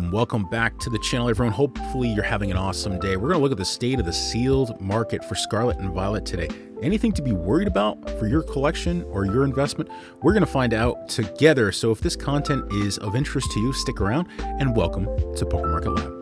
and welcome back to the channel, everyone. Hopefully you're having an awesome day. We're going to look at the state of the sealed market for Scarlet and Violet today. Anything to be worried about for your collection or your investment? We're going to find out together. So if this content is of interest to you, stick around and welcome to PokeMarketLab.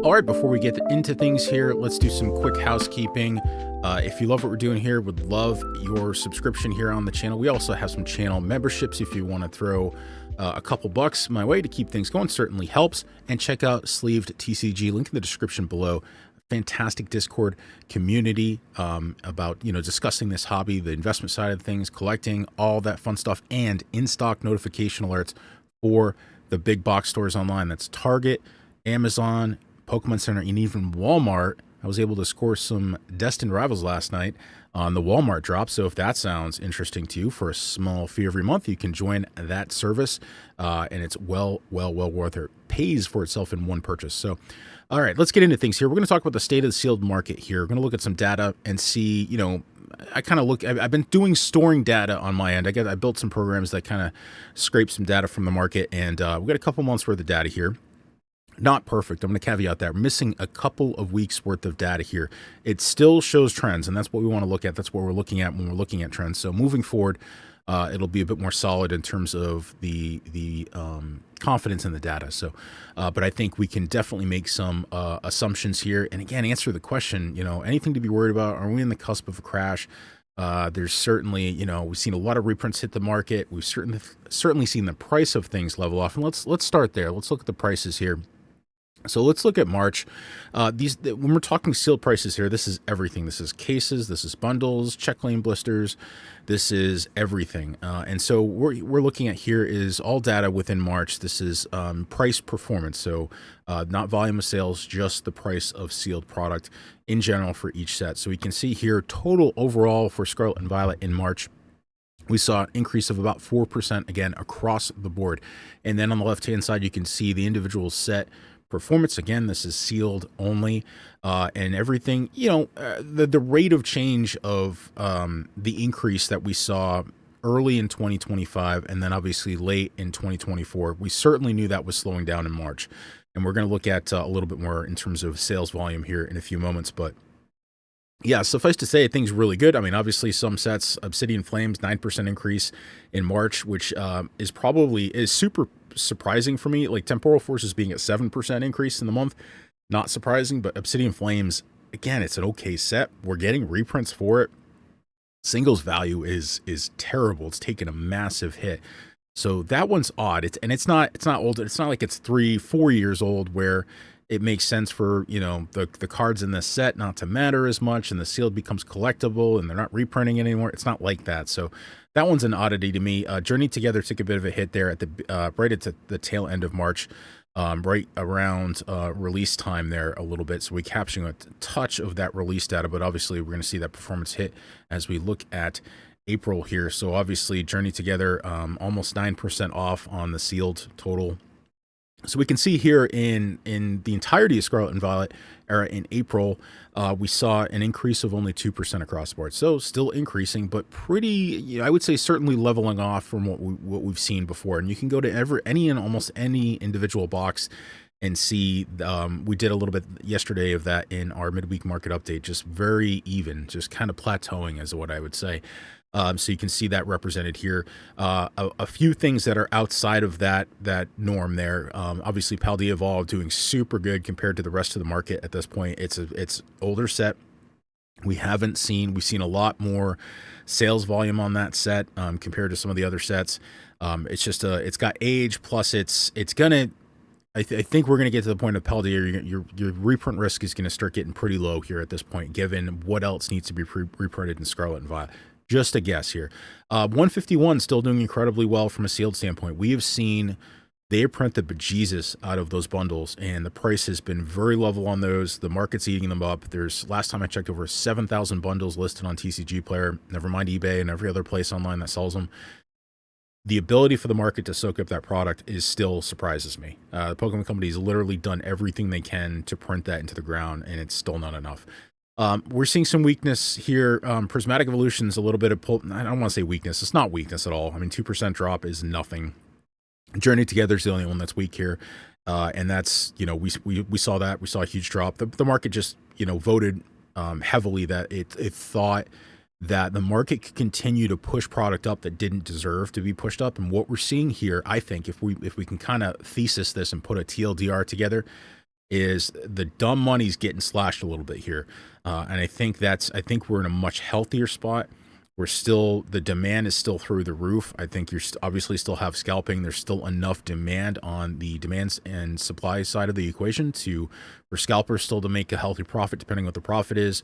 All right, before we get into things here, let's do some quick housekeeping. If you love what we're doing here, would love your subscription here on the channel. We also have some channel memberships if you want to throw a couple bucks my way to keep things going. Certainly helps. And check out Sleeved TCG, link in the description below. Fantastic Discord community about, discussing this hobby, the investment side of things, collecting, all that fun stuff, and in-stock notification alerts for the big box stores online. That's Target, Amazon, Pokemon Center, and even Walmart. I was able to score some Destined Rivals last night on the Walmart drop. So if that sounds interesting to you, for a small fee every month, you can join that service, and it's well worth it. Pays for itself in one purchase. So, all right, let's get into things here. We're going to talk about the state of the sealed market here. We're going to look at some data and see, I've been doing storing data on my end. I built some programs that kind of scrape some data from the market, and we've got a couple months worth of data here. Not perfect. I'm going to caveat that. We're missing a couple of weeks worth of data here. It still shows trends, and that's what we want to look at. That's what we're looking at when we're looking at trends. So moving forward, it'll be a bit more solid in terms of the confidence in the data. So, but I think we can definitely make some assumptions here. And again, answer the question, anything to be worried about? Are we in the cusp of a crash? There's certainly, we've seen a lot of reprints hit the market. We've certainly seen the price of things level off. And let's start there. Let's look at the prices here. So let's look at March. When we're talking sealed prices here, this is everything. This is cases, this is bundles, check lane blisters, this is everything. And so we're looking at here is all data within March. This is price performance. So not volume of sales, just the price of sealed product in general for each set. So we can see here total overall for Scarlet and Violet in March. We saw an increase of about 4% again across the board. And then on the left-hand side, you can see the individual set performance. Again, this is sealed only, and everything, the rate of change of the increase that we saw early in 2025 and then obviously late in 2024, we certainly knew that was slowing down in March. And we're going to look at a little bit more in terms of sales volume here in a few moments. But yeah, suffice to say, things really good. I mean, obviously some sets, Obsidian Flames, 9% increase in March, which is super surprising for me. Like Temporal Forces being at 7% increase in the month, not surprising. But Obsidian Flames, again, it's an okay set. We're getting reprints for it. Singles value is terrible. It's taken a massive hit. So that one's odd. It's not old. It's not like it's 3-4 years old where it makes sense for, the cards in this set not to matter as much and the sealed becomes collectible and they're not reprinting it anymore. It's not like that. So that one's an oddity to me. Journey Together took a bit of a hit there at right at the tail end of March, right around release time there a little bit. So we're capturing a touch of that release data, but obviously we're going to see that performance hit as we look at April here. So obviously Journey Together, almost 9% off on the sealed total. So we can see here in the entirety of Scarlet and Violet era in April, we saw an increase of only 2% across the board. So still increasing, but pretty, I would say certainly leveling off from what we've seen before. And you can go to almost any individual box and see, we did a little bit yesterday of that in our midweek market update, just very even, just kind of plateauing is what I would say. So you can see that represented here. A few things that are outside of that norm there. Obviously, Paldea Evolved doing super good compared to the rest of the market at this point. It's older set. We've seen a lot more sales volume on that set compared to some of the other sets. It's just it's got age, plus it's gonna. I think we're going to get to the point of Paldea. Your reprint risk is going to start getting pretty low here at this point, given what else needs to be reprinted in Scarlet and Violet. Just a guess here. 151 still doing incredibly well from a sealed standpoint. We have seen they print the bejesus out of those bundles, and the price has been very level on those. The market's eating them up. There's, last time I checked, over 7,000 bundles listed on TCG Player, never mind eBay and every other place online that sells them. The ability for the market to soak up that product still surprises me. The Pokemon Company has literally done everything they can to print that into the ground, and it's still not enough. We're seeing some weakness here. Prismatic Evolution's a little bit of I don't want to say weakness. It's not weakness at all. I mean, 2% drop is nothing. Journey Together is the only one that's weak here. And that's, we saw that. We saw a huge drop. The market just, voted heavily that it thought that the market could continue to push product up that didn't deserve to be pushed up. And what we're seeing here, I think, if we can kind of thesis this and put a TLDR together, is the dumb money's getting slashed a little bit here. And I think we're in a much healthier spot. The demand is still through the roof. I think you're obviously still have scalping. There's still enough demand on the demands and supply side of the equation for scalpers still to make a healthy profit, depending what the profit is.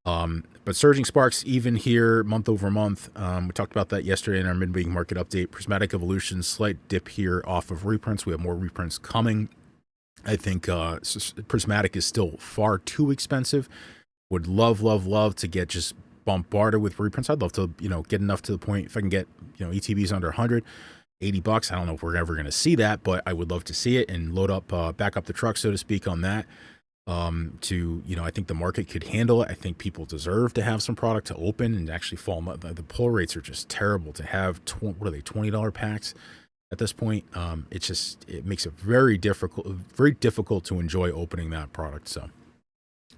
But surging sparks even here month over month. We talked about that yesterday in our midweek market update. Prismatic evolution, slight dip here off of reprints. We have more reprints coming. I think Prismatic is still far too expensive. Would love to get just bombarded with reprints. I'd love to, get enough to the point if I can get, ETBs under 100, $80. I don't know if we're ever going to see that, but I would love to see it and load up, back up the truck, so to speak, on that. I think the market could handle it. I think people deserve to have some product to open and actually fall. The pull rates are just terrible to have. What are they, $20 packs at this point? It makes it very difficult to enjoy opening that product.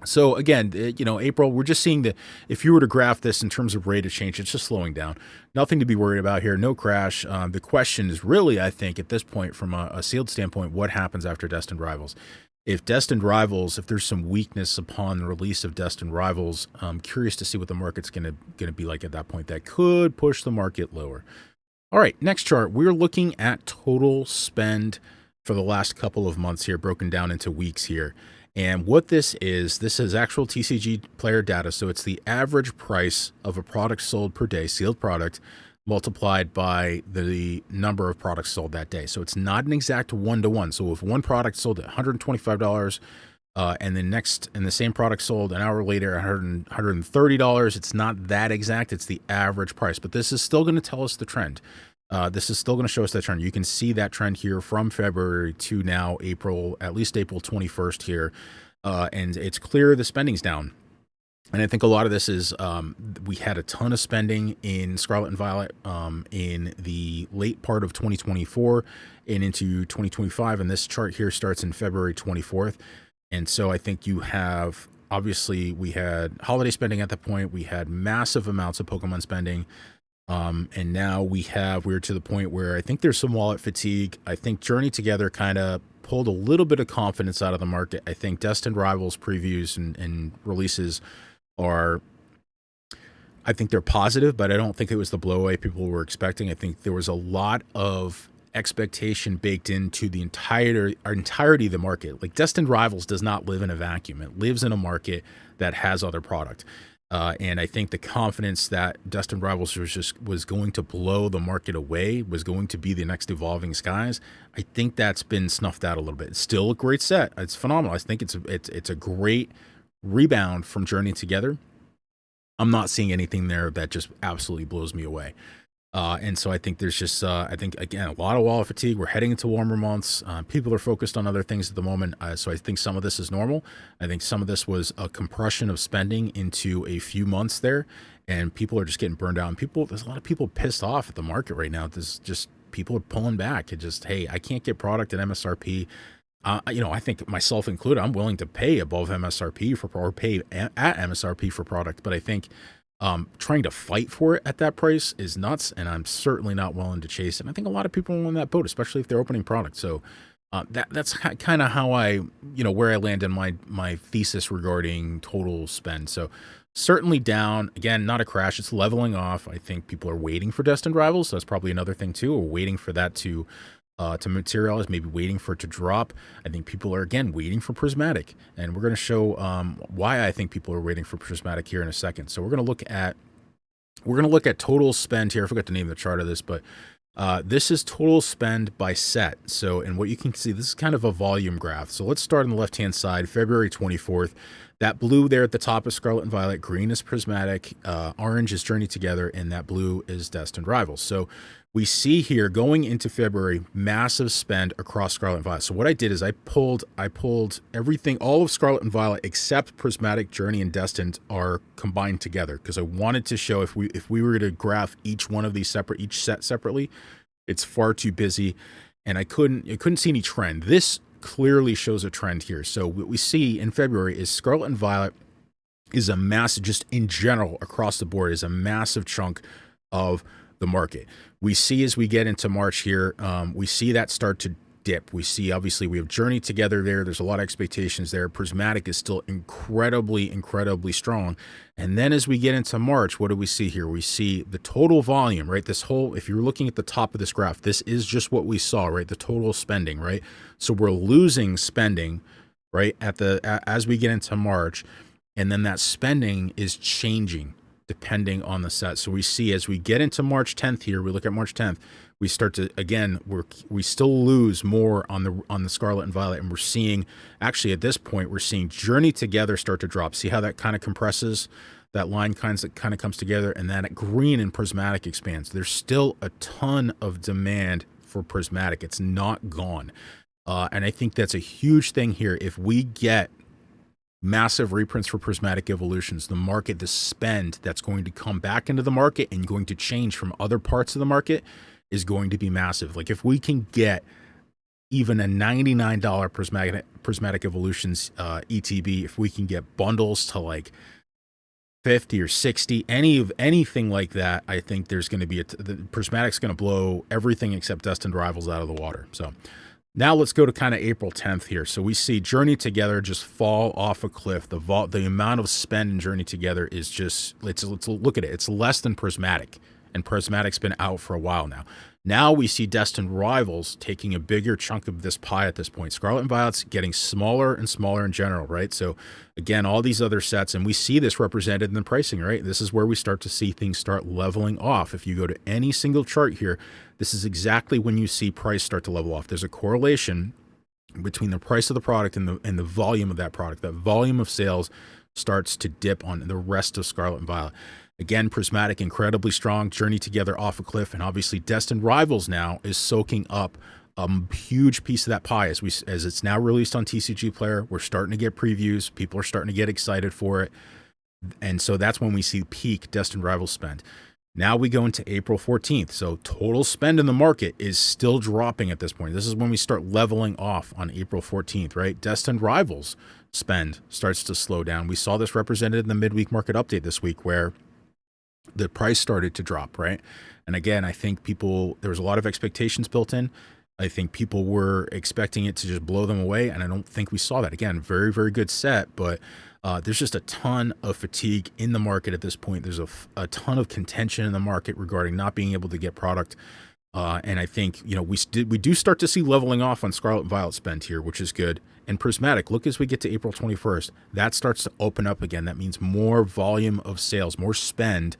So again, April, we're just seeing if you were to graph this in terms of rate of change, it's just slowing down. Nothing to be worried about here. No crash. The question is really, I think, at this point, from a sealed standpoint, what happens after Destined Rivals? If there's some weakness upon the release of Destined Rivals, I'm curious to see what the market's going to be like at that point. That could push the market lower. All right, next chart. We're looking at total spend for the last couple of months here, broken down into weeks here. And what this is actual TCG player data. So it's the average price of a product sold per day, sealed product, multiplied by the number of products sold that day. So it's not an exact one-to-one. So if one product sold at $125 and the same product sold an hour later at $130, it's not that exact. It's the average price. But this is still going to tell us the trend. This is still going to show us that trend. You can see that trend here from February to now, at least April 21st here. And it's clear the spending's down. And I think a lot of this is we had a ton of spending in Scarlet and Violet in the late part of 2024 and into 2025. And this chart here starts in February 24th. And so I think obviously we had holiday spending at that point. We had massive amounts of Pokemon spending. And now we're to the point where I think there's some wallet fatigue. I think Journey Together kind of pulled a little bit of confidence out of the market. I think Destined Rivals previews and releases I think they're positive, but I don't think it was the blow away people were expecting. I think there was a lot of expectation baked into the entirety of the market. Like, Destined Rivals does not live in a vacuum. It lives in a market that has other product. And I think the confidence that Destined Rivals was going to blow the market away, was going to be the next Evolving Skies, I think that's been snuffed out a little bit. It's still a great set. It's phenomenal. I think it's a great rebound from Journey Together. I'm not seeing anything there that just absolutely blows me away. And so I think there's just, again, a lot of wallet fatigue. We're heading into warmer months. People are focused on other things at the moment. So I think some of this is normal. I think some of this was a compression of spending into a few months there, and people are just getting burned out. And there's a lot of people pissed off at the market right now. There's just people are pulling back. Hey, I can't get product at MSRP. I think myself included, I'm willing to pay above MSRP or pay at MSRP for product. But I think trying to fight for it at that price is nuts, and I'm certainly not willing to chase it. And I think a lot of people are on that boat, especially if they're opening product. So that's kind of how where I land in my thesis regarding total spend. So certainly down. Again, not a crash. It's leveling off. I think people are waiting for Destined Rivals. So that's probably another thing too. Or waiting for that to materialize, maybe waiting for it to drop. I think people are, again, waiting for Prismatic, and we're going to show why I think people are waiting for Prismatic here in a second. So we're going to look at total spend here. I forgot to name the chart of this, but this is total spend by set. So, and what you can see, this is kind of a volume graph. So let's start on the left-hand side, February 24th. That blue there at the top is Scarlet and Violet, green is Prismatic, orange is Journey Together, and that blue is Destined Rivals. So we see here going into February, massive spend across Scarlet and Violet. So what I did is I pulled everything, all of Scarlet and Violet except Prismatic, Journey, and Destined are combined together, because I wanted to show if we were to graph each one of these each set separately, it's far too busy. and I couldn't see any trend. This clearly shows a trend here. So what we see in February is Scarlet and Violet is a massive, just in general across the board, is a massive chunk of the market. We see as we get into March here, we see that start to dip. We see, obviously, we have Journey Together there. There's a lot of expectations there. Prismatic is still incredibly, incredibly strong. And then as we get into March, what do we see here? We see the total volume, right? This whole, if you're looking at the top of this graph, this is just what we saw, right? The total spending, right? So we're losing spending, right? As we get into March, and then that spending is changing depending on the set. So we see as we get into March 10th here, we look at March 10th, we start to, again, we still lose more on the Scarlet and Violet, and we're seeing, actually at this point, we're seeing Journey Together start to drop. See how that kind of compresses? That line kind of comes together, and then green and Prismatic expands. There's still a ton of demand for Prismatic. It's not gone. And I think that's a huge thing here. If we get massive reprints for Prismatic Evolutions, the market, the spend that's going to come back into the market and going to change from other parts of the market is going to be massive. Like if we can get even a $99 Prismatic Evolutions ETB, if we can get bundles to like 50 or 60, anything like that, I think there's going to be the Prismatic's going to blow everything except Destined Rivals out of the water. So now let's go to kind of April 10th here. So we see Journey Together just fall off a cliff. The amount of spend in Journey Together is just, let's look at it. It's less than Prismatic, and Prismatic's been out for a while now. Now we see Destined Rivals taking a bigger chunk of this pie at this point. Scarlet and Violet's getting smaller and smaller in general, right? So again, all these other sets, and we see this represented in the pricing, right? This is where we start to see things start leveling off. If you go to any single chart here, this is exactly when you see price start to level off. There's a correlation between the price of the product and the volume of that product. That volume of sales starts to dip on the rest of Scarlet and Violet. Again, Prismatic incredibly strong, Journey Together off a cliff, and obviously Destined Rivals now is soaking up a huge piece of that pie. As it's now released on TCG Player, we're starting to get previews. People are starting to get excited for it. And so that's when we see peak Destined Rivals spend. Now we go into April 14th. So total spend in the market is still dropping at this point. This is when we start leveling off on April 14th, right? Destined Rivals spend starts to slow down. We saw this represented in the midweek market update this week where the price started to drop, right? And again, I think there was a lot of expectations built in. I think people were expecting it to just blow them away, and I don't think we saw that. Again, very, very good set, but there's just a ton of fatigue in the market at this point. There's a ton of contention in the market regarding not being able to get product. And I think, we do start to see leveling off on Scarlet and Violet spend here, which is good. And Prismatic, look, as we get to April 21st, that starts to open up again. That means more volume of sales, more spend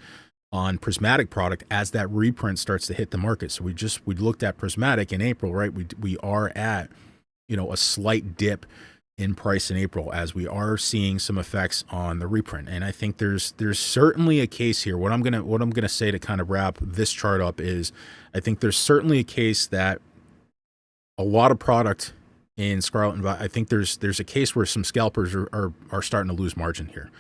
on Prismatic product as that reprint starts to hit the market. So we looked at Prismatic in April, right? We are at, a slight dip in price in April as we are seeing some effects on the reprint. And I think there's certainly a case here. What I'm gonna say to kind of wrap this chart up is I think there's certainly a case that a lot of product in Scarlet and Violet, I think there's a case where some scalpers are starting to lose margin here.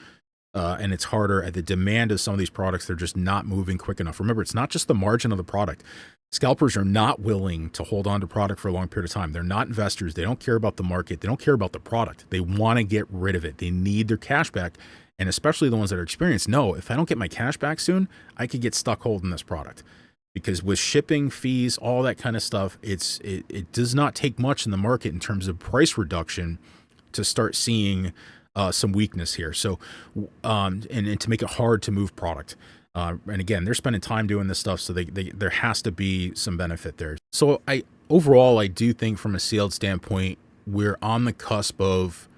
And it's harder at the demand of some of these products. They're just not moving quick enough. Remember, it's not just the margin of the product. Scalpers are not willing to hold on to product for a long period of time. They're not investors. They don't care about the market. They don't care about the product. They want to get rid of it. They need their cash back. And especially the ones that are experienced know, if I don't get my cash back soon, I could get stuck holding this product. Because with shipping, fees, all that kind of stuff, it does not take much in the market in terms of price reduction to start seeing some weakness here. So, and to make it hard to move product. And again, they're spending time doing this stuff, so there has to be some benefit there. So overall, I do think from a sealed standpoint, we're on the cusp of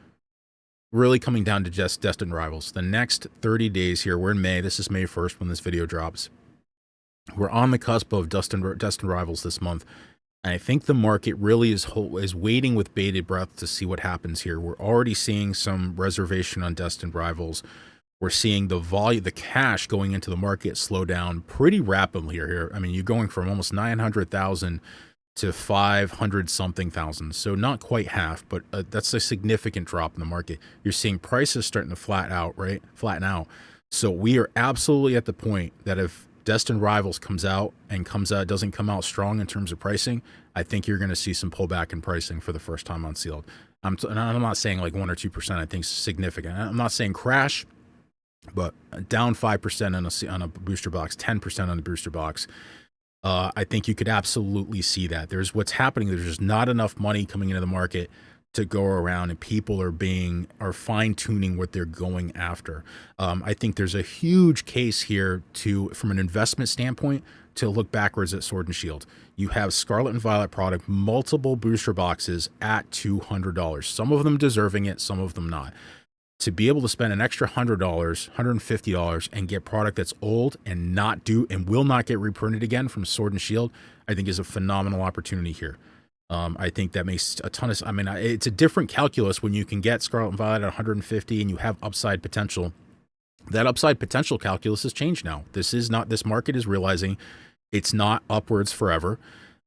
really coming down to just Destined Rivals. The next 30 days here, we're in May. This is May 1st when this video drops. We're on the cusp of Destined Rivals this month. And I think the market really is waiting with bated breath to see what happens here. We're already seeing some reservation on Destined Rivals. We're seeing the cash going into the market slow down pretty rapidly here. I mean, you're going from almost 900,000 to 500 something thousand. So not quite half, but that's a significant drop in the market. You're seeing prices starting to flatten out. So we are absolutely at the point that if Destined Rivals comes out doesn't come out strong in terms of pricing, I think you're going to see some pullback in pricing for the first time on sealed. And I'm not saying like 1 or 2%. I think is significant. I'm not saying crash, but down 5% on a booster box, 10% on a booster box. I think you could absolutely see that. There's what's happening. There's just not enough money coming into the market to go around, and people are fine tuning what they're going after. I think there's a huge case here from an investment standpoint, to look backwards at Sword and Shield. You have Scarlet and Violet product, multiple booster boxes at $200. Some of them deserving it, some of them not. To be able to spend an extra $100, $150 and get product that's old and not due and will not get reprinted again from Sword and Shield, I think is a phenomenal opportunity here. I think that makes a ton of, it's a different calculus when you can get Scarlet and Violet at 150 and you have upside potential. That upside potential calculus has changed now. This market is realizing it's not upwards forever,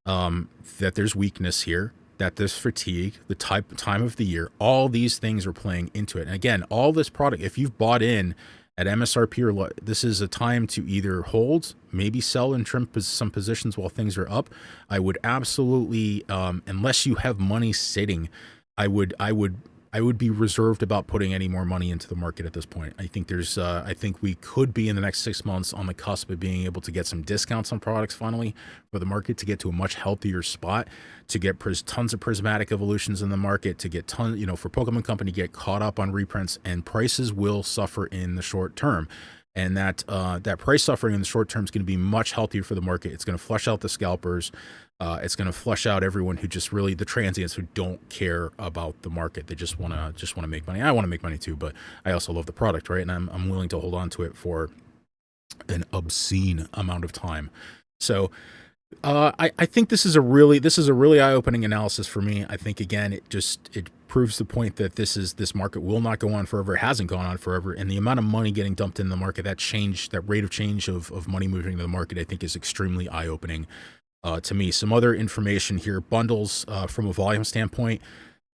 that there's weakness here, that there's fatigue, the time of the year. All these things are playing into it. And again, all this product, if you've bought in at MSRP, this is a time to either hold, maybe sell and trim some positions while things are up. I would absolutely, unless you have money sitting, I would be reserved about putting any more money into the market at this point. I think we could be in the next 6 months on the cusp of being able to get some discounts on products finally, for the market to get to a much healthier spot, to get tons of prismatic evolutions in the market, to get for Pokemon Company to get caught up on reprints, and prices will suffer in the short term. And that price suffering in the short term is going to be much healthier for the market. It's going to flush out the scalpers. It's going to flush out everyone who just really, the transients who don't care about the market. They just want to make money. I want to make money too, but I also love the product, right? And I'm willing to hold on to it for an obscene amount of time. So I think this is a really eye-opening analysis for me. I think again, it proves the point that this market will not go on forever. It hasn't gone on forever, and the amount of money getting dumped in the market, that rate of change of money moving to the market, I think is extremely eye-opening. To me, some other information here: bundles from a volume standpoint,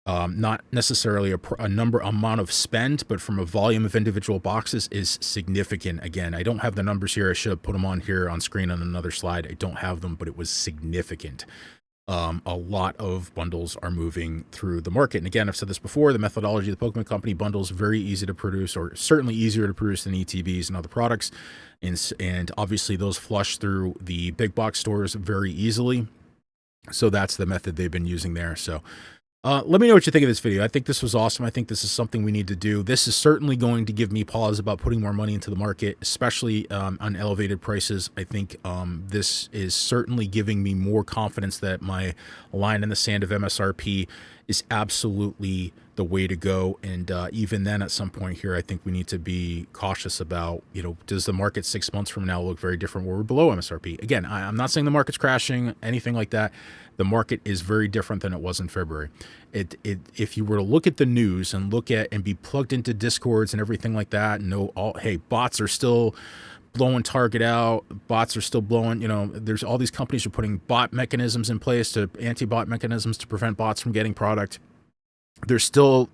not necessarily amount of spend, but from a volume of individual boxes is significant. Again, I don't have the numbers here. I should have put them on here on screen on another slide. I don't have them, but it was significant. A lot of bundles are moving through the market. And again, I've said this before, the methodology of the Pokemon Company bundles, very easy to produce, or certainly easier to produce than ETBs and other products. And obviously those flush through the big box stores very easily. So that's the method they've been using there. So let me know what you think of this video. I think this was awesome. I think this is something we need to do. This is certainly going to give me pause about putting more money into the market, especially on elevated prices. I think this is certainly giving me more confidence that my line in the sand of MSRP is absolutely the way to go. And even then, at some point here, I think we need to be cautious about, does the market 6 months from now look very different where we're below MSRP? Again, I'm not saying the market's crashing, anything like that. The market is very different than it was in February. If you were to look at the news and be plugged into Discords and everything like that, and hey, bots are still blowing Target out, bots are still blowing, there's all these companies are putting bot mechanisms in place, anti-bot mechanisms to prevent bots from getting product. There's still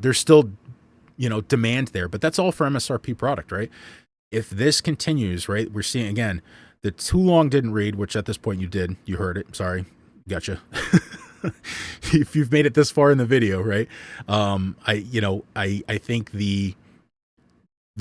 demand there, but that's all for MSRP product, right? If this continues, right, we're seeing again, the too long didn't read, which at this point you heard it. Sorry. Gotcha. If you've made it this far in the video, right? I think the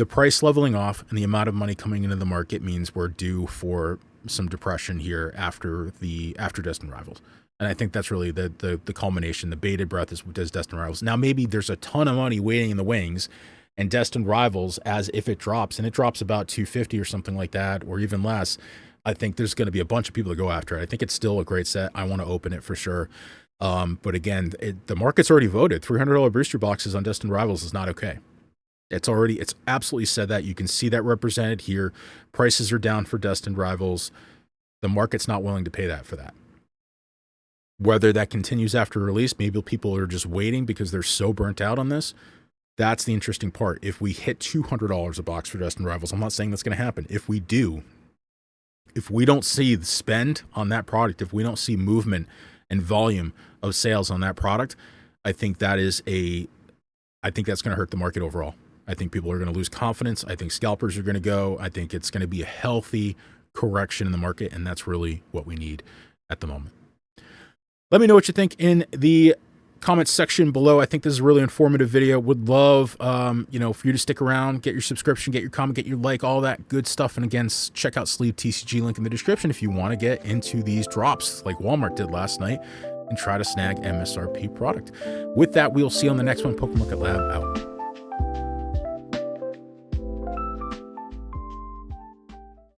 price leveling off and the amount of money coming into the market means we're due for some depression here after Destined Rivals. And I think that's really the culmination. The bated breath is Destined Rivals. Now maybe there's a ton of money waiting in the wings, and Destined Rivals, as if it drops, and it drops about 250 or something like that, or even less, I think there's going to be a bunch of people that go after it. I think it's still a great set. I want to open it for sure. But again, the market's already voted. $300 booster boxes on Destined Rivals is not okay. It's absolutely said that. You can see that represented here. Prices are down for Destined Rivals. The market's not willing to pay that for that. Whether that continues after release, maybe people are just waiting because they're so burnt out on this. That's the interesting part. If we hit $200 a box for Destined Rivals, I'm not saying that's going to happen. If we do, if we don't see the spend on that product, if we don't see movement and volume of sales on that product, I think that's going to hurt the market overall. I think people are going to lose confidence. I think scalpers are going to go. I think it's going to be a healthy correction in the market, and that's really what we need at the moment. Let me know what you think in the comments section below. I think this is a really informative video. Would love, for you to stick around, get your subscription, get your comment, get your like, all that good stuff. And again, check out Sleeve TCG, link in the description if you want to get into these drops like Walmart did last night and try to snag MSRP product. With that, we'll see you on the next one. PokeMarketLab out.